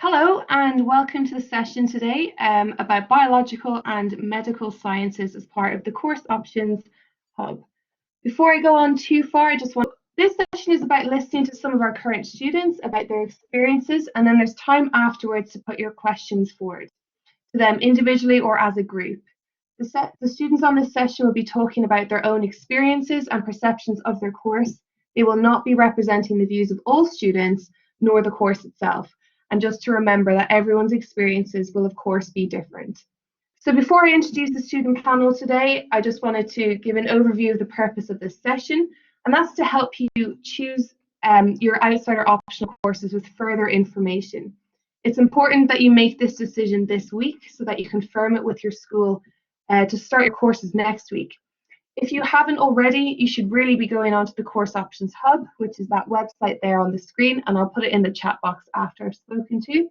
Hello and welcome to the session today about biological and medical sciences as part of the Course Options Hub. Before I go on too far, this session is about listening to some of our current students about their experiences, and then there's time afterwards to put your questions forward to them individually or as a group. The students on this session will be talking about their own experiences and perceptions of their course. They will not be representing the views of all students nor the course itself. And just to remember that everyone's experiences will of course be different. So before I introduce the student panel today, I just wanted to give an overview of the purpose of this session, and that's to help you choose your outside or optional courses with further information. It's important that you make this decision this week so that you confirm it with your school to start your courses next week. If you haven't already, you should really be going onto the Course Options Hub, which is that website there on the screen, and I'll put it in the chat box after I've spoken to,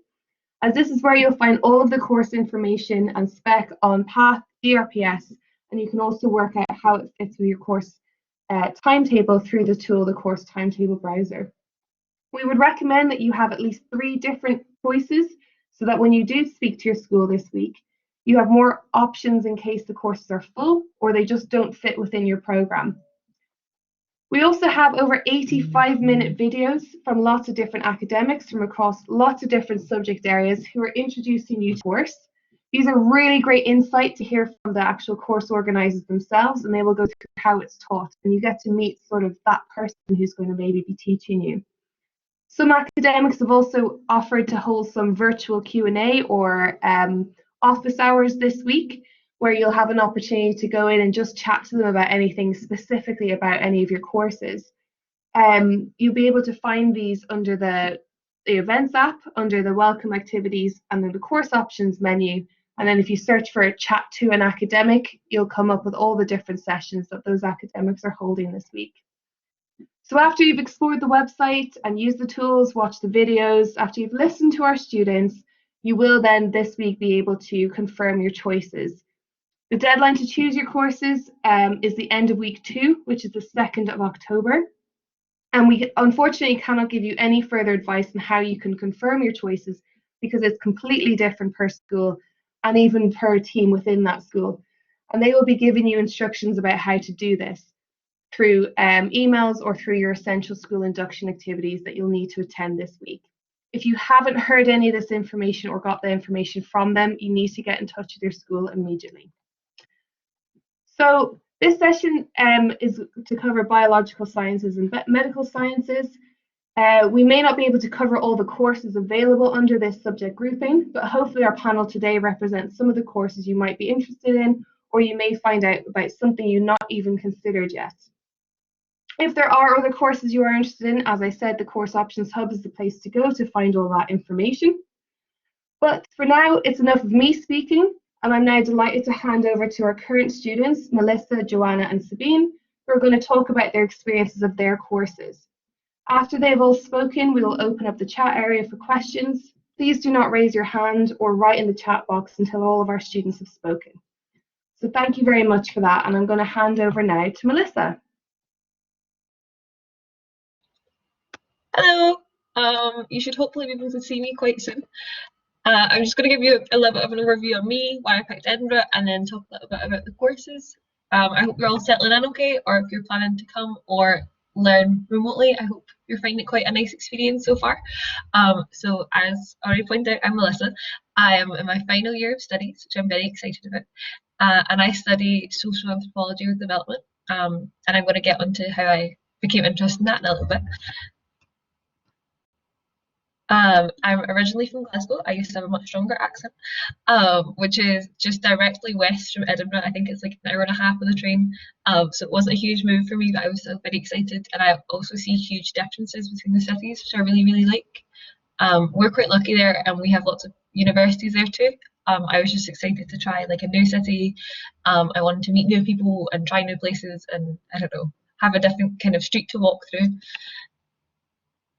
as this is where you'll find all of the course information and spec on PATH, DRPS, and you can also work out how it fits with your course timetable through the tool, the Course Timetable Browser. We would recommend that you have at least 3 different choices so that when you do speak to your school this week, you have more options in case the courses are full or they just don't fit within your program. We also have over 85-minute videos from lots of different academics from across lots of different subject areas who are introducing you to the course. These are really great insight to hear from the actual course organisers themselves, and they will go through how it's taught, and you get to meet sort of that person who's going to maybe be teaching you. Some academics have also offered to hold some virtual Q&A or office hours this week, where you'll have an opportunity to go in and just chat to them about anything specifically about any of your courses. You'll be able to find these under the events app, under the welcome activities, and then the course options menu. And then if you search for chat to an academic, you'll come up with all the different sessions that those academics are holding this week. So after you've explored the website and used the tools, watched the videos, after you've listened to our students, you will then this week be able to confirm your choices. The deadline to choose your courses is the end of week 2, which is the 2nd of October. And we unfortunately cannot give you any further advice on how you can confirm your choices because it's completely different per school and even per team within that school. And they will be giving you instructions about how to do this through emails or through your essential school induction activities that you'll need to attend this week. If you haven't heard any of this information or got the information from them, you need to get in touch with your school immediately. So this session is to cover biological sciences and medical sciences. We may not be able to cover all the courses available under this subject grouping, but hopefully our panel today represents some of the courses you might be interested in, or you may find out about something you've not even considered yet. If there are other courses you are interested in, as I said, the Course Options Hub is the place to go to find all that information. But for now, it's enough of me speaking, and I'm now delighted to hand over to our current students, Melissa, Joanna, and Sabine, who are going to talk about their experiences of their courses. After they've all spoken, we will open up the chat area for questions. Please do not raise your hand or write in the chat box until all of our students have spoken. So thank you very much for that, and I'm going to hand over now to Melissa. Hello, you should hopefully be able to see me quite soon. I'm just going to give you a little bit of an overview on me, why I picked Edinburgh, and then talk a little bit about the courses. I hope you're all settling in okay, or if you're planning to come or learn remotely, I hope you're finding it quite a nice experience so far. So as already pointed out, I'm Melissa. I am in my final year of studies, which I'm very excited about, and I study social anthropology with development, and I'm going to get onto how I became interested in that in a little bit. I'm originally from Glasgow. I used to have a much stronger accent, which is just directly west from Edinburgh. I think it's like an hour and a half on the train. So it wasn't a huge move for me, but I was still very excited. And I also see huge differences between the cities, which I really, really like. We're quite lucky there, and we have lots of universities there too. I was just excited to try like a new city. I wanted to meet new people and try new places, and I don't know, have a different kind of street to walk through.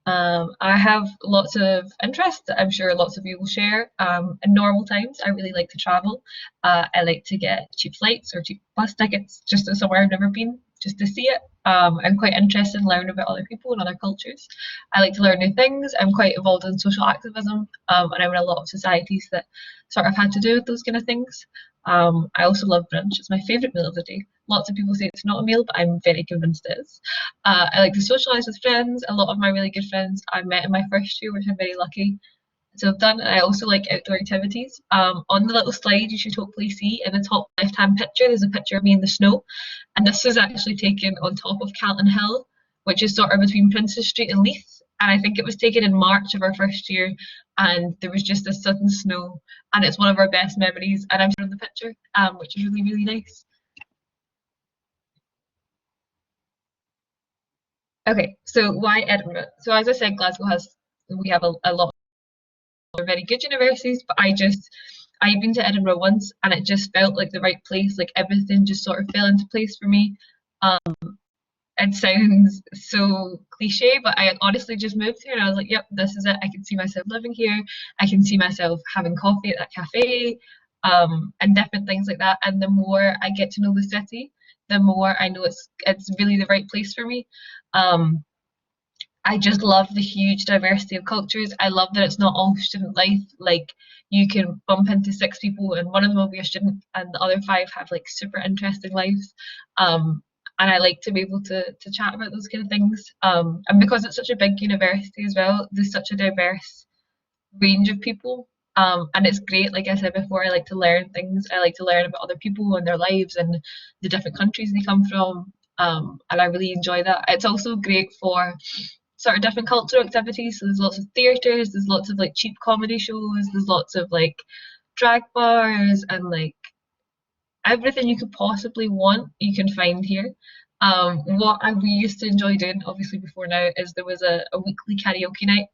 I have lots of interests that I'm sure lots of you will share. In normal times, I really like to travel. I like to get cheap flights or cheap bus tickets just to somewhere I've never been. just to see it. I'm quite interested in learning about other people and other cultures. I like to learn new things. I'm quite involved in social activism, and I'm in a lot of societies that sort of had to do with those kind of things. I also love brunch. It's my favourite meal of the day. Lots of people say it's not a meal, but I'm very convinced it is. I like to socialise with friends. A lot of my really good friends I met in my first year, which I'm very lucky to have done. I also like outdoor activities. On the little slide you should hopefully see in the top left hand picture, there's a picture of me in the snow, and this was actually taken on top of Calton Hill, which is sort of between Princes Street and Leith, and I think it was taken in March of our first year, and there was just this sudden snow, and it's one of our best memories, and I'm showing the picture, which is really, really nice. Okay, so why Edinburgh? So as I said, we have a lot of very good universities, but I've been to Edinburgh once and it just felt like the right place, like everything just sort of fell into place for me. It sounds so cliche, but I honestly just moved here and I was like, yep, this is it. I can see myself living here. I can see myself having coffee at that cafe, and different things like that. And the more I get to know the city, the more I know it's really the right place for me. I just love the huge diversity of cultures. I love that it's not all student life. Like you can bump into 6 people and one of them will be a student and the other 5 have like super interesting lives. And I like to be able to chat about those kind of things. And because it's such a big university as well, there's such a diverse range of people. And it's great, like I said before, I like to learn things. I like to learn about other people and their lives and the different countries they come from. And I really enjoy that. It's also great for sort of different cultural activities. So there's lots of theatres, there's lots of like cheap comedy shows, there's lots of like drag bars and like everything you could possibly want you can find here. We used to enjoy doing, obviously before now, is there was a weekly karaoke night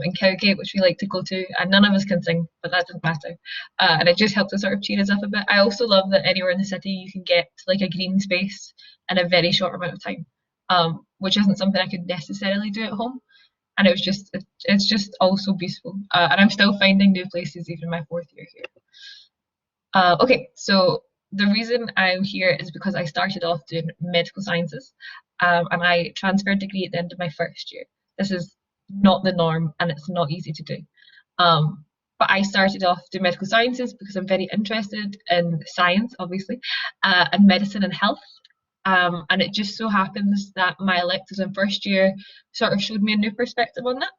in Cowgate, which we like to go to, and none of us can sing, but that doesn't matter. And it just helped to sort of cheer us up a bit. I also love that anywhere in the city you can get to like a green space in a very short amount of time, which isn't something I could necessarily do at home. And it's just also beautiful. And I'm still finding new places even in my 4th year here. Okay, so the reason I'm here is because I started off doing medical sciences, and I transferred degree at the end of my first year. This is not the norm and it's not easy to do. But I started off doing medical sciences because I'm very interested in science, obviously, and medicine and health. And it just so happens that my electives in first year sort of showed me a new perspective on that.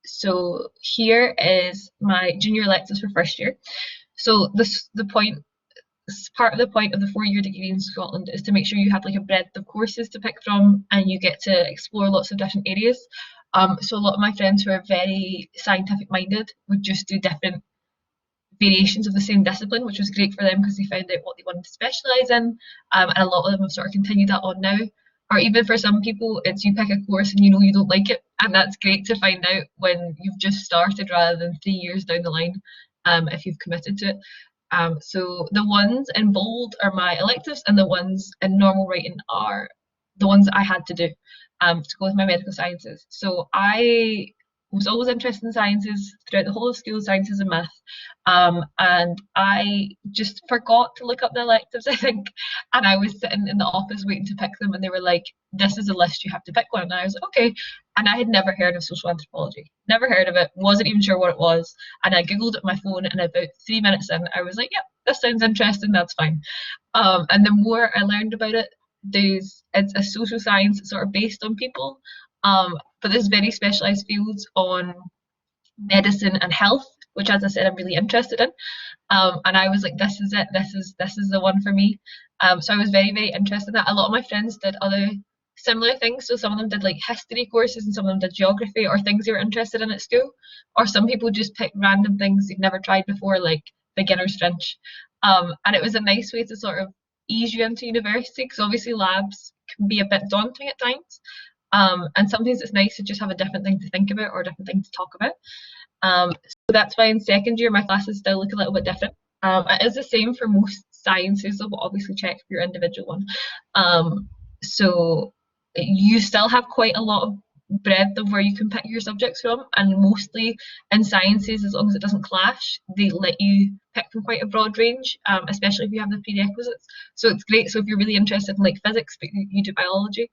So here is my junior electives for first year. So part of the point of the 4-year degree in Scotland is to make sure you have like a breadth of courses to pick from and you get to explore lots of different areas. So a lot of my friends who are very scientific minded would just do different variations of the same discipline, which was great for them because they found out what they wanted to specialise in, and a lot of them have sort of continued that on now. Or even for some people, it's you pick a course and you know you don't like it, and that's great to find out when you've just started rather than 3 years down the line, if you've committed to it. So the ones in bold are my electives, and the ones in normal writing are the ones that I had to do to go with my medical sciences. So I was always interested in sciences throughout the whole of school, sciences and math, and I just forgot to look up the electives, I think, and I was sitting in the office waiting to pick them, and they were like, this is a list, you have to pick one, and I was like, okay. And I had never heard of social anthropology, never heard of it, wasn't even sure what it was, and I googled it on my phone, and about 3 minutes in I was like, yep, this sounds interesting, that's fine. And the more I learned about it, it's a social science sort of based on people, but there's very specialised fields on medicine and health, which, as I said, I'm really interested in. And I was like, this is it, this is the one for me. So I was very, very interested in that. A lot of my friends did other similar things. So some of them did like history courses and some of them did geography or things they were interested in at school. Or some people just picked random things they've never tried before, like beginner's French. And it was a nice way to sort of ease you into university, because obviously labs can be a bit daunting at times. And sometimes it's nice to just have a different thing to think about or a different thing to talk about. So that's why in second year my classes still look a little bit different. It is the same for most sciences, though, but obviously check for your individual one. So you still have quite a lot of breadth of where you can pick your subjects from, and mostly in sciences, as long as it doesn't clash, they let you pick from quite a broad range, especially if you have the prerequisites. So it's great. So if you're really interested in like physics but you do biology,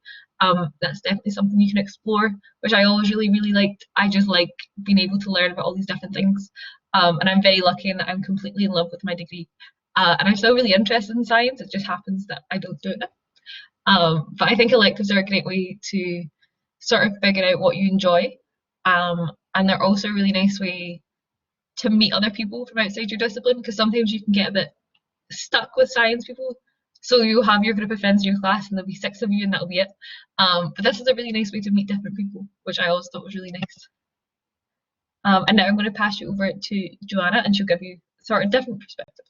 that's definitely something you can explore, which I always really liked. I just like being able to learn about all these different things, and I'm very lucky in that I'm completely in love with my degree. And I'm still really interested in science. It just happens that I don't do it now. But I think electives are a great way to sort of figure out what you enjoy. And they're also a really nice way to meet other people from outside your discipline, because sometimes you can get a bit stuck with science people. So you have your group of friends in your class and there'll be 6 of you and that'll be it. But this is a really nice way to meet different people, which I always thought was really nice. And now I'm going to pass you over to Joanna and she'll give you sort of different perspective.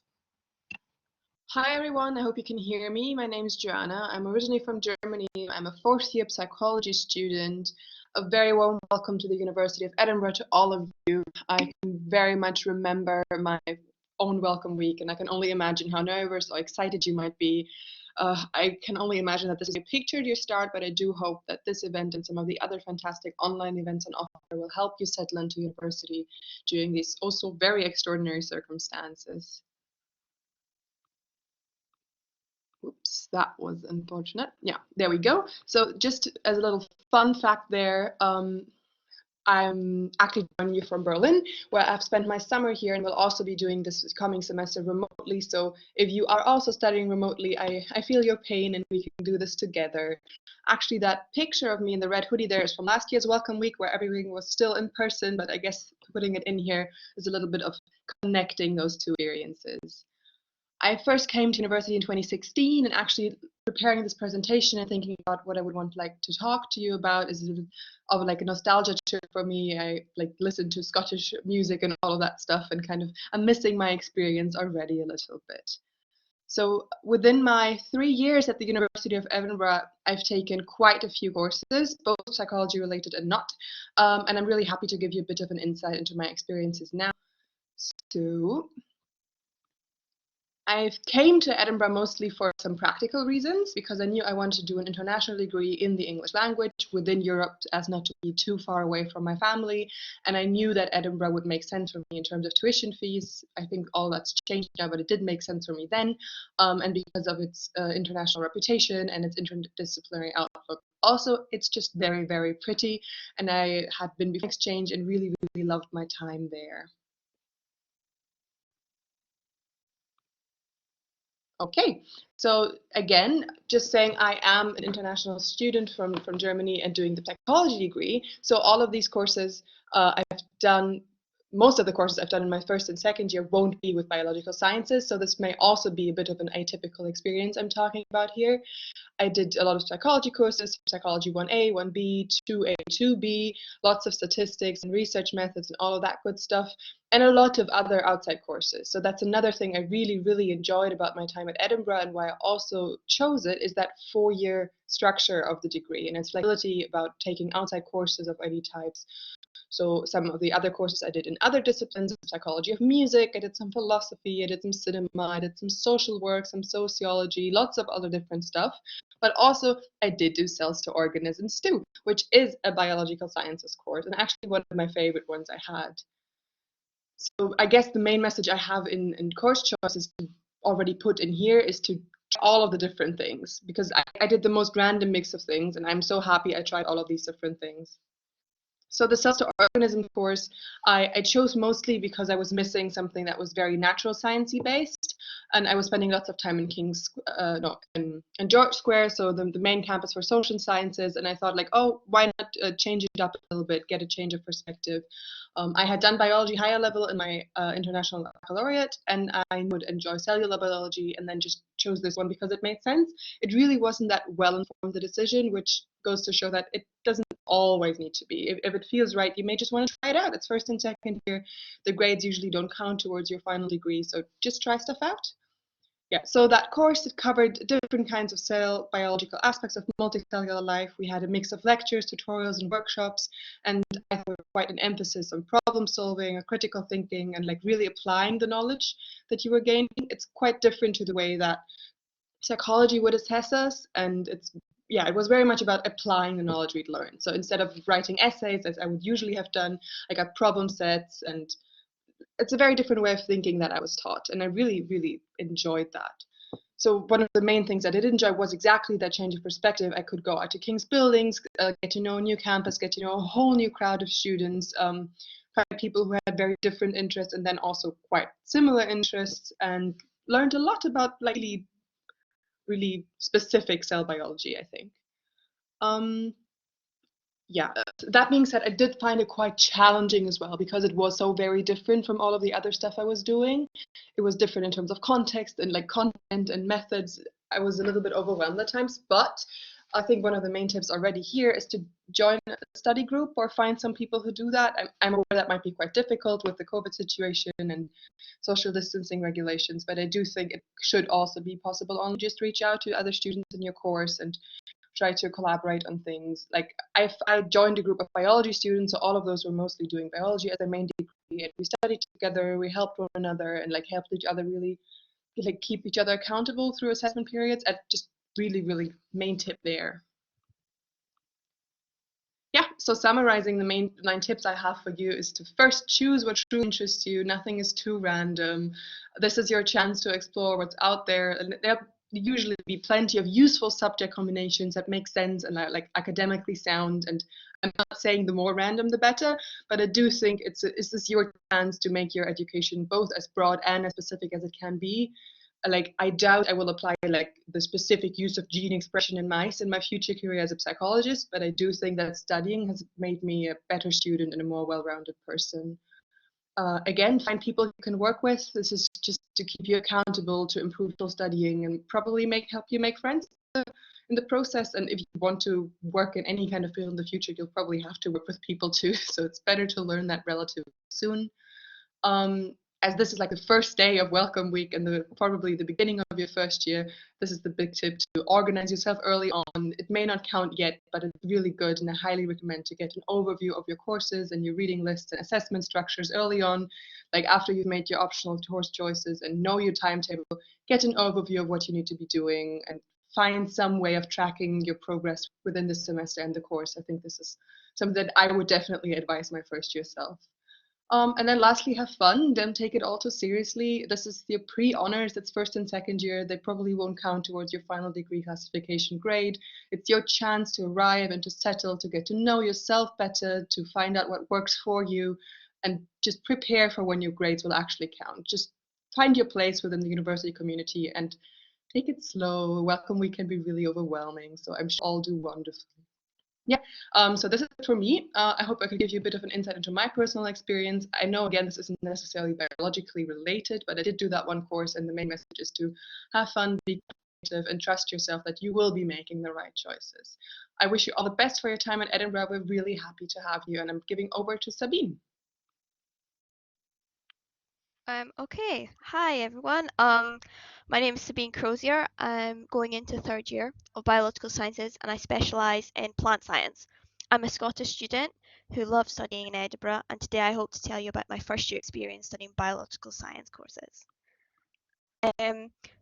Hi everyone, I hope you can hear me. My name is Joanna. I'm originally from Germany. I'm a 4th year psychology student. A very warm welcome to the University of Edinburgh to all of you. I can very much remember my own welcome week, and I can only imagine how nervous or excited you might be. I can only imagine that this is a picture to your start, but I do hope that this event and some of the other fantastic online events on offer will help you settle into university during these also very extraordinary circumstances. Oops, that was unfortunate. Yeah, there we go. So just as a little fun fact there, I'm actually joining you from Berlin, where I've spent my summer here and will also be doing this coming semester remotely. So if you are also studying remotely, I feel your pain and we can do this together. Actually, that picture of me in the red hoodie there is from last year's welcome week, where everything was still in person, but I guess putting it in here is a little bit of connecting those two experiences. I first came to university in 2016, and actually preparing this presentation and thinking about what I would want to talk to you about is of like a nostalgia trip for me. I like listen to Scottish music and all of that stuff, and kind of I'm missing my experience already a little bit. So within my 3 years at the University of Edinburgh, I've taken quite a few courses, both psychology related and not, and I'm really happy to give you a bit of an insight into my experiences now. So I came to Edinburgh mostly for some practical reasons, because I knew I wanted to do an international degree in the English language within Europe as not to be too far away from my family. And I knew that Edinburgh would make sense for me in terms of tuition fees. I think all that's changed now, but it did make sense for me then. And because of its international reputation and its interdisciplinary outlook. Also, it's just very pretty. And I had been before exchange and really loved my time there. Okay, so again, just saying I am an international student from Germany and doing the psychology degree. So all of these courses I've done, most of the courses I've done in my first and second year won't be with biological sciences. So this may also be a bit of an atypical experience I'm talking about here. I did a lot of psychology courses, psychology 1A, 1B, 2A, 2B, lots of statistics and research methods and all of that good stuff, and a lot of other outside courses. So that's another thing I really enjoyed about my time at Edinburgh, and why I also chose it is that 4-year structure of the degree and its flexibility about taking outside courses of any types. So some of the other courses I did in other disciplines, psychology of music, I did some philosophy, I did some cinema, I did some social work, some sociology, lots of other different stuff. But also I did do cells to organisms too, which is a biological sciences course, and actually one of my favorite ones I had. So I guess the main message I have in course choices to already put in here is to try all of the different things, because I did the most random mix of things, and I'm so happy I tried all of these different things. So the cells to organism course I chose mostly because I was missing something that was very natural sciencey based, and I was spending lots of time in in George Square, so the main campus for social sciences, and I thought like, oh, why not change it up a little bit, get a change of perspective. I had done biology higher level in my international baccalaureate, and I would enjoy cellular biology, and then just chose this one because it made sense. It really wasn't that well informed, the decision, which goes to show that it doesn't always need to be. If it feels right, you may just want to try it out. It's first and second year. The grades usually don't count towards your final degree, so just try stuff out. Yeah, so that course, it covered different kinds of cell biological aspects of multicellular life. We had a mix of lectures, tutorials, and workshops, and I thought quite an emphasis on problem solving, critical thinking, and like really applying the knowledge that you were gaining. It's quite different to the way that psychology would assess us, and it's yeah, it was very much about applying the knowledge we'd learned. So instead of writing essays, as I would usually have done, I got problem sets, and it's a very different way of thinking that I was taught. And I really, really enjoyed that. So one of the main things I did enjoy was exactly that change of perspective. I could go out to King's Buildings, get to know a new campus, get to know a whole new crowd of students, find people who had very different interests and then also quite similar interests, and learned a lot about like really specific cell biology, I think. Yeah, that being said, I did find it quite challenging as well because it was so very different from all of the other stuff I was doing. It was different in terms of context and like content and methods. I was a little bit overwhelmed at times, but I think one of the main tips already here is to join a study group or find some people who do that. I'm aware that might be quite difficult with the COVID situation and social distancing regulations, but I do think it should also be possible. Only just reach out to other students in your course and try to collaborate on things. Like I joined a group of biology students, so all of those were mostly doing biology as their main degree, and we studied together, we helped one another, and like helped each other really like keep each other accountable through assessment periods. And just really, really main tip there. Yeah, so summarizing the main 9 tips I have for you is to first choose what truly interests you. Nothing is too random. This is your chance to explore what's out there, and there'll usually be plenty of useful subject combinations that make sense and are like academically sound. And I'm not saying the more random the better, but I do think it's this your chance to make your education both as broad and as specific as it can be. Like I doubt I will apply like the specific use of gene expression in mice in my future career as a psychologist, but I do think that studying has made me a better student and a more well-rounded person. Again, find people you can work with. This is just to keep you accountable, to improve your studying, and probably help you make friends in the process. And if you want to work in any kind of field in the future, you'll probably have to work with people too. So it's better to learn that relatively soon. As this is like the first day of welcome week and probably the beginning of your first year, this is the big tip to organize yourself early on. It may not count yet, but it's really good, and I highly recommend to get an overview of your courses and your reading lists and assessment structures early on, like after you've made your optional course choices and know your timetable. Get an overview of what you need to be doing and find some way of tracking your progress within the semester and the course. I think this is something that I would definitely advise my first year self. And then lastly, have fun. Don't take it all too seriously. This is your pre-honors. It's first and second year. They probably won't count towards your final degree classification grade. It's your chance to arrive and to settle, to get to know yourself better, to find out what works for you, and just prepare for when your grades will actually count. Just find your place within the university community and take it slow. Welcome week can be really overwhelming, so I'm sure all do wonderfully. Yeah, so this is it for me. I hope I could give you a bit of an insight into my personal experience. I know, again, this isn't necessarily biologically related, but I did do that one course, and the main message is to have fun, be creative, and trust yourself that you will be making the right choices. I wish you all the best for your time at Edinburgh. We're really happy to have you, and I'm giving over to Sabine. Okay. Hi, everyone. My name is Sabine Crozier. I'm going into 3rd year of biological sciences, and I specialise in plant science. I'm a Scottish student who loves studying in Edinburgh, and today I hope to tell you about my first year experience studying biological science courses.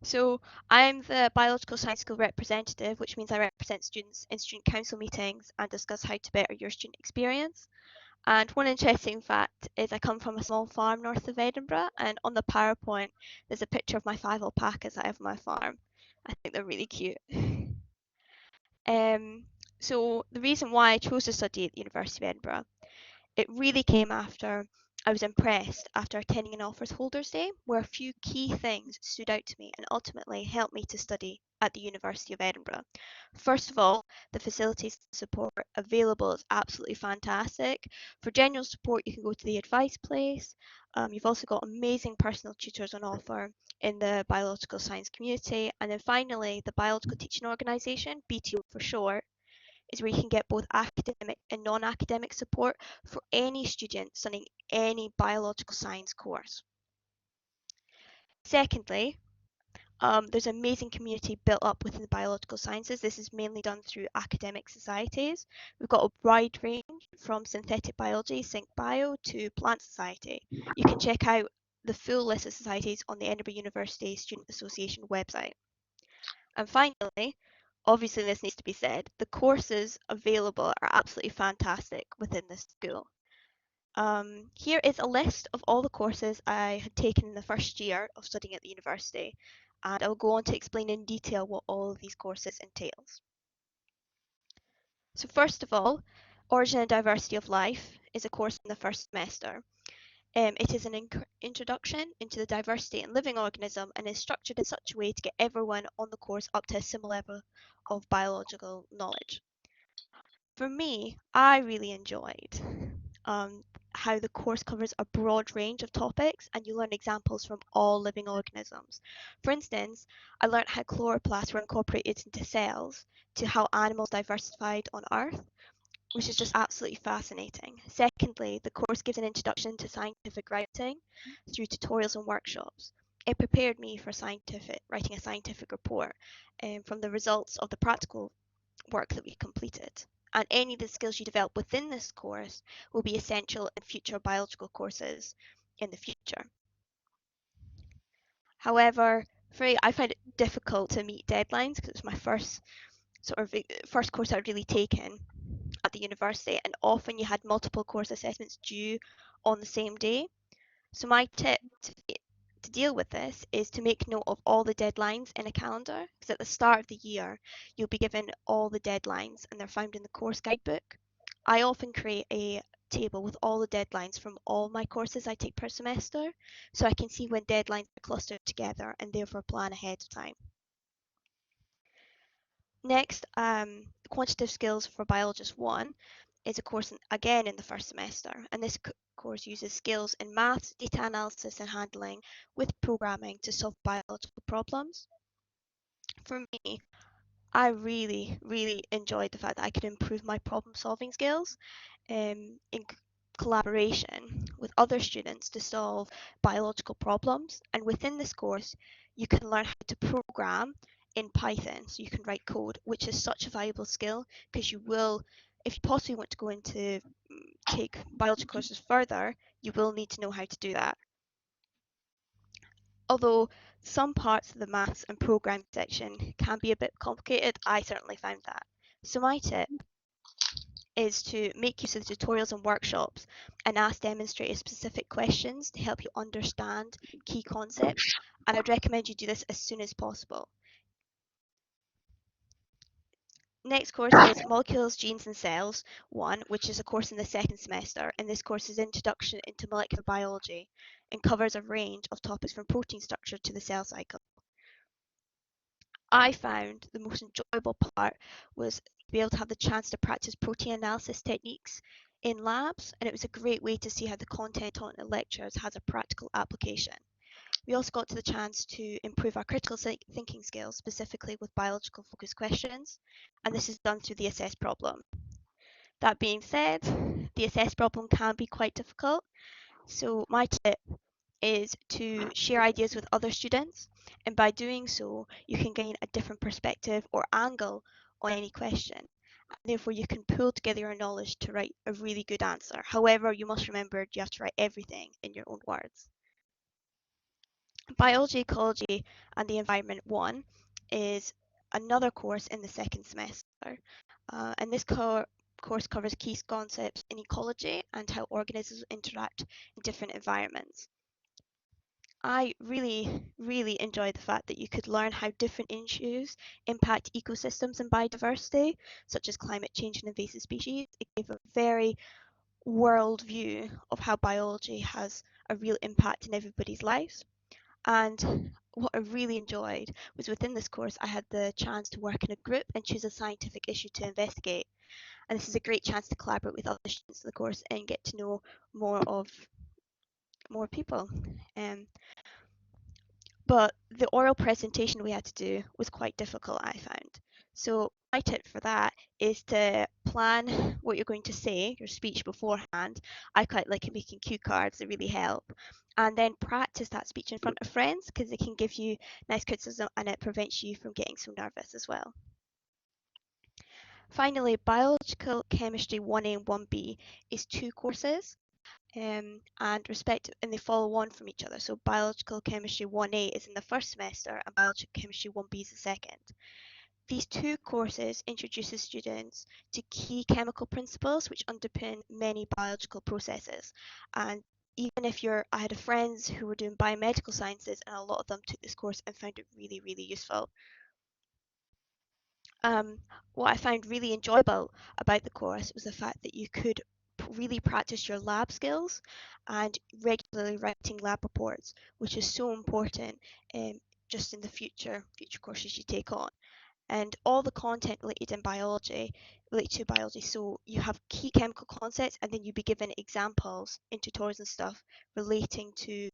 So I'm the biological science school representative, which means I represent students in student council meetings and discuss how to better your student experience. And one interesting fact is I come from a small farm north of Edinburgh, and on the PowerPoint there's a picture of my 5 alpacas I have on my farm. I think they're really cute. So the reason why I chose to study at the University of Edinburgh, it really came after I was impressed after attending an Offers Holders Day, where a few key things stood out to me and ultimately helped me to study at the University of Edinburgh. First of all, the facilities support available is absolutely fantastic. For general support, you can go to the Advice Place. You've also got amazing personal tutors on offer in the biological science community. And then finally, the Biological Teaching Organisation, BTO for short, is where you can get both academic and non-academic support for any student studying any biological science course. Secondly, there's an amazing community built up within the biological sciences. This is mainly done through academic societies. We've got a wide range from synthetic biology, SyncBio, to Plant Society. You can check out the full list of societies on the Edinburgh University Student Association website. And finally, obviously this needs to be said, the courses available are absolutely fantastic within this school. Here is a list of all the courses I had taken in the first year of studying at the university, and I will go on to explain in detail what all of these courses entails. So first of all, Origin and Diversity of Life is a course in the first semester. It is an introduction into the diversity in living organism and is structured in such a way to get everyone on the course up to a similar level of biological knowledge. For me, I really enjoyed how the course covers a broad range of topics and you learn examples from all living organisms. For instance, I learned how chloroplasts were incorporated into cells to how animals diversified on Earth, which is just absolutely fascinating. Secondly, the course gives an introduction to scientific writing through tutorials and workshops. It prepared me for writing a scientific report from the results of the practical work that we completed. And any of the skills you develop within this course will be essential in future biological courses in the future. However, I find it difficult to meet deadlines because it's my first course I'd really taken at the university, and often you had multiple course assessments due on the same day. So my tip to deal with this is to make note of all the deadlines in a calendar, because at the start of the year you'll be given all the deadlines and they're found in the course guidebook. I often create a table with all the deadlines from all my courses I take per semester, so I can see when deadlines are clustered together and therefore plan ahead of time. Next, Quantitative Skills for Biologist 1 is a course again in the first semester, and this course uses skills in maths, data analysis and handling with programming to solve biological problems. For me, I really enjoyed the fact that I could improve my problem solving skills in collaboration with other students to solve biological problems. And within this course, you can learn how to program in Python, so you can write code, which is such a valuable skill because you will, if you possibly want to go into take biology courses further, you will need to know how to do that. Although some parts of the maths and programming section can be a bit complicated, I certainly found that. So my tip is to make use of the tutorials and workshops and ask demonstrators specific questions to help you understand key concepts, and I'd recommend you do this as soon as possible. Next course is Molecules, Genes and Cells 1, which is a course in the second semester, and this course is Introduction into Molecular Biology and covers a range of topics from protein structure to the cell cycle. I found the most enjoyable part was to be able to have the chance to practice protein analysis techniques in labs, and it was a great way to see how the content taught in the lectures has a practical application. We also got to the chance to improve our critical thinking skills, specifically with biological focused questions, and this is done through the assess problem. That being said, the assess problem can be quite difficult, so my tip is to share ideas with other students, and by doing so you can gain a different perspective or angle on any question. Therefore you can pull together your knowledge to write a really good answer. However, you must remember you have to write everything in your own words. Biology, Ecology and the Environment 1 is another course in the second semester, and this course covers key concepts in ecology and how organisms interact in different environments. I really enjoyed the fact that you could learn how different issues impact ecosystems and biodiversity, such as climate change and invasive species. It gave a very world view of how biology has a real impact in everybody's lives. And what I really enjoyed was within this course, I had the chance to work in a group and choose a scientific issue to investigate. And this is a great chance to collaborate with other students in the course and get to know more people. But the oral presentation we had to do was quite difficult, I found. So my tip for that is to plan what you're going to say, your speech beforehand. I quite like making cue cards, they really help. And then practice that speech in front of friends because it can give you nice criticism and it prevents you from getting so nervous as well. Finally, Biological Chemistry 1A and 1B is 2 courses. And they follow on from each other. So Biological Chemistry 1A is in the first semester and Biological Chemistry 1B is the second. These two courses introduces students to key chemical principles which underpin many biological processes. And even if I had friends who were doing biomedical sciences, and a lot of them took this course and found it really, really useful. What I found really enjoyable about the course was the fact that you could really practice your lab skills and regularly writing lab reports, which is so important just in the future courses you take on. And all the content related to biology. So you have key chemical concepts, and then you'll be given examples in tutorials and stuff relating to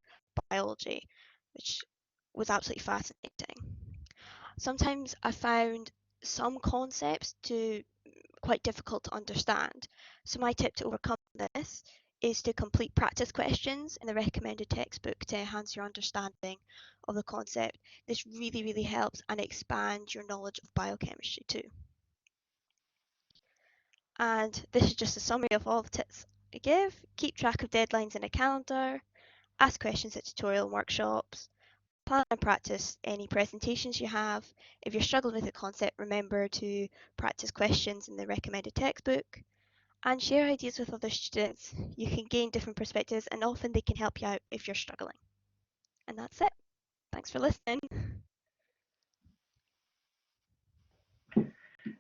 biology, which was absolutely fascinating. Sometimes I found some concepts quite difficult to understand. So my tip to overcome this is to complete practice questions in the recommended textbook to enhance your understanding of the concept. This really, really helps and expands your knowledge of biochemistry too. And this is just a summary of all the tips I give. Keep track of deadlines in a calendar, ask questions at tutorial workshops, plan and practice any presentations you have. If you're struggling with a concept, remember to practice questions in the recommended textbook and share ideas with other students. You can gain different perspectives and often they can help you out if you're struggling. And that's it. Thanks for listening.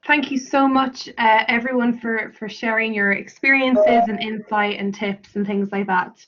Thank you so much, everyone, for sharing your experiences and insight and tips and things like that.